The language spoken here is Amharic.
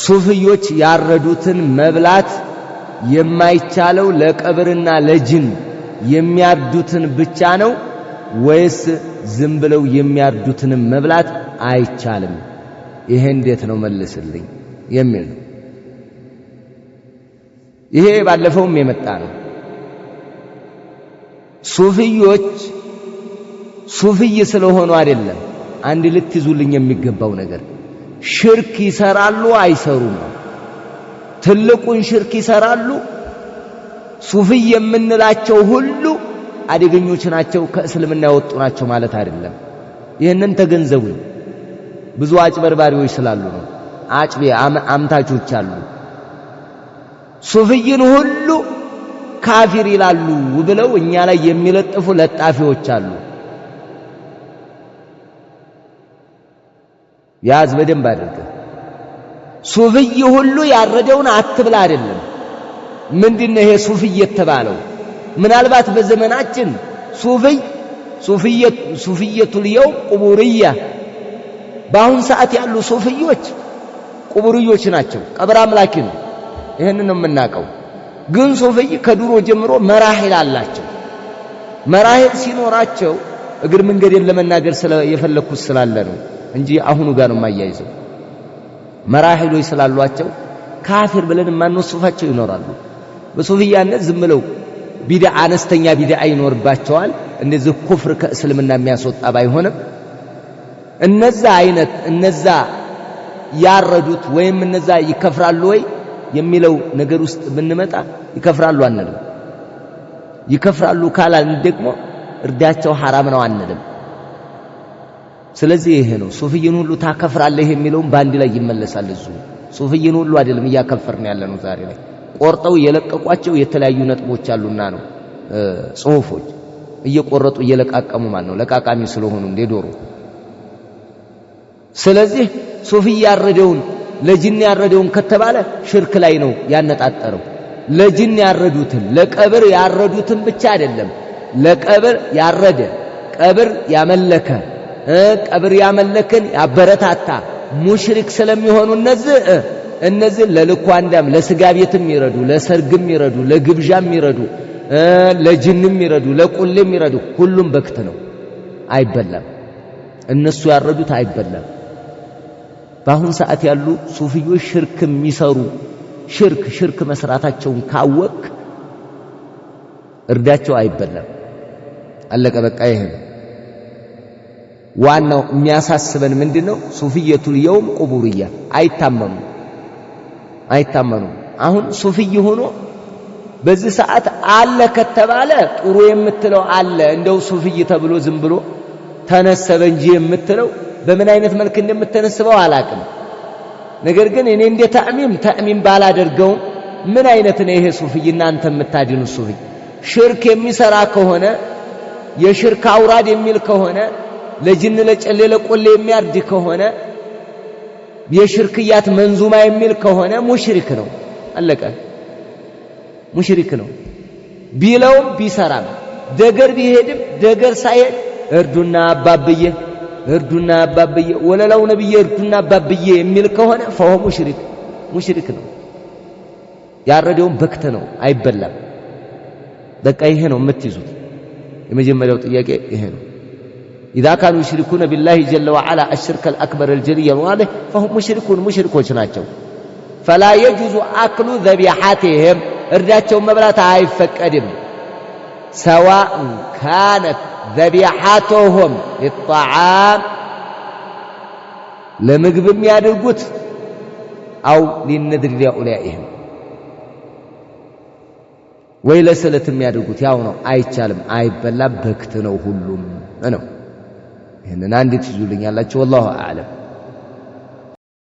ሱፊዮች ያረዱትን መብላት የማይቻለው ለቀብርና ለጅን የሚያርዱትን ብቻ ነው ወይስ ዝም ብለው የሚያርዱትን መብላት አይቻልም? ይሄ እንዴት ነው መልስልኝ የሚል ነው። ይሄ ባለፈውም የመጣ ነው። ሱፊዮች ሱፊይ ስለሆኑ አይደለም። አንድ ልትይዙልኝ የሚገባው ነገር ሽርክ ይሰራሉ አይሰሩም? ትልቁን ሽርክ ይሰራሉ። ሱፊይ የምንላቸው ሁሉ አደገኞች ናቸው፣ ከእስልምና ያወጡ ናቸው ማለት አይደለም። ይህንን ተገንዘቡ። ብዙ አጭበርባሪዎች ስላሉ ነው። አጭቤ አምታቾች አሉ። ሱፊይን ሁሉ ካፊር ይላሉ ብለው እኛ ላይ የሚለጥፉ ለጣፊዎች አሉ። ያዝ በደንብ አድርገህ። ሱፊይ ሁሉ ያረደውን አትብላ አይደለም። ምንድነው ይሄ ሱፊይ የተባለው? ምናልባት በዘመናችን ሱፊየቱል የውም ቁቡርያ፣ በአሁን ሰዓት ያሉ ሱፊዮች ቁቡርዮች ናቸው፣ ቀብር አምላኪ ነው። ይሄንን ነው የምናውቀው። ግን ሱፊይ ከድሮ ጀምሮ መራሂል አላቸው። መራሂል ሲኖራቸው እግር መንገድን ለመናገር የፈለኩት ስላለ ነው እንጂ አሁኑ ጋር ነው የማያይዘው። መራሂሎች ስላሏቸው ካፊር ብለን ማንወስፋቸው ይኖራሉ። በሱፊያነት ዝም ብለው ቢድዓ አነስተኛ ቢድዓ ይኖርባቸዋል። እንደዚህ ኩፍር ከእስልምና የሚያስወጣ ባይሆንም እነዛ ያረዱት ወይም እነዛ ይከፍራሉ ወይ የሚለው ነገር ውስጥ ብንመጣ ይከፍራሉ አንልም። ይከፍራሉ ካላን ደግሞ እርዳቸው ሐራም ነው አንልም። ስለዚህ ይሄ ነው ሱፊይን ሁሉ ታከፍራለህ የሚለውን ባንድ ላይ ይመለሳል። እሱ ሱፊይን ሁሉ አይደለም እያከፈርን ያለነው ዛሬ ላይ ቆርጠው የለቀቋቸው የተለያዩ ነጥቦች አሉና ነው ጽሁፎች እየቆረጡ እየለቃቀሙ ማለት ነው። ለቃቃሚ ስለሆኑ እንደ ዶሮ። ስለዚህ ሱፊይ ያረደውን ለጅን ያረደውን ከተባለ ሽርክ ላይ ነው ያነጣጠረው። ለጅን ያረዱትን ለቀብር ያረዱትን ብቻ አይደለም፣ ለቀብር ያረደ ቀብር ያመለከ ቀብር ያመለከን ያበረታታ ሙሽሪክ ስለሚሆኑ እነዚህ ለልኩ አንዳም ለስጋ ቤትም ይረዱ፣ ለሰርግም ይረዱ፣ ለግብዣም ይረዱ፣ ለጅንም ይረዱ፣ ለቁልም ይረዱ። ሁሉም በክት ነው፣ አይበላም። እነሱ ያረዱት አይበላም። በአሁን ሰዓት ያሉ ሱፊዮች ሽርክ የሚሰሩ ሽርክ መስራታቸውን ካወቅ እርዳቸው፣ አይበላም። አለቀ በቃ። ይሄ ነው ዋናው የሚያሳስበን። ምንድነው? ሱፊየቱል የውም ቁቡርያ አይታመኑም። አሁን ሱፊይ ሆኖ በዚህ ሰዓት አለ ከተባለ ጥሩ የምትለው አለ። እንደው ሱፊይ ተብሎ ዝም ብሎ ተነሰበ እንጂ የምትለው በምን አይነት መልክ እንደምትነስበው አላቅም። ነገር ግን እኔ እንደ ተዕሚም ባላደርገው ምን አይነት ነው ይሄ ሱፊይ? እናንተ የምታድኑ ሱፊይ ሽርክ የሚሰራ ከሆነ የሽርክ አውራድ የሚል ከሆነ ለጅን ለጨሌ ለቆሌ የሚያርድ ከሆነ የሽርክያት መንዙማ የሚል ከሆነ ሙሽሪክ ነው። አለቀ። ሙሽሪክ ነው ቢለውም ቢሰራም ደገር ቢሄድም ደገር ሳይሄድ እርዱና አባብዬ ወለላው ነብይ እርዱና አባብዬ የሚል ከሆነ ፈሆ ሙሽሪክ ነው። ያረደውን በክተ ነው፣ አይበላም። በቃ ይሄ ነው የምትይዙት። የመጀመሪያው ጥያቄ ይሄ ነው። إذا كانوا يشركون بالله جل وعلا الشرك الأكبر الجلي الواضح فهم مشركون ናቸው። فلا يجوز أكل ذبيحتهم እርዳቸው መብላት አይፈቀድም። سواء كانت ذبيحتهم للطعام ለምግብም ያድርጉት أو للنذر لأولئهم ወይ ለሰለትም ያድርጉት ያው ነው፣ አይቻልም፣ አይበላም፣ በክት ነው ሁሉም ነው። ይሄንን አንዲት ይዙልኛላችሁ። والله أعلم።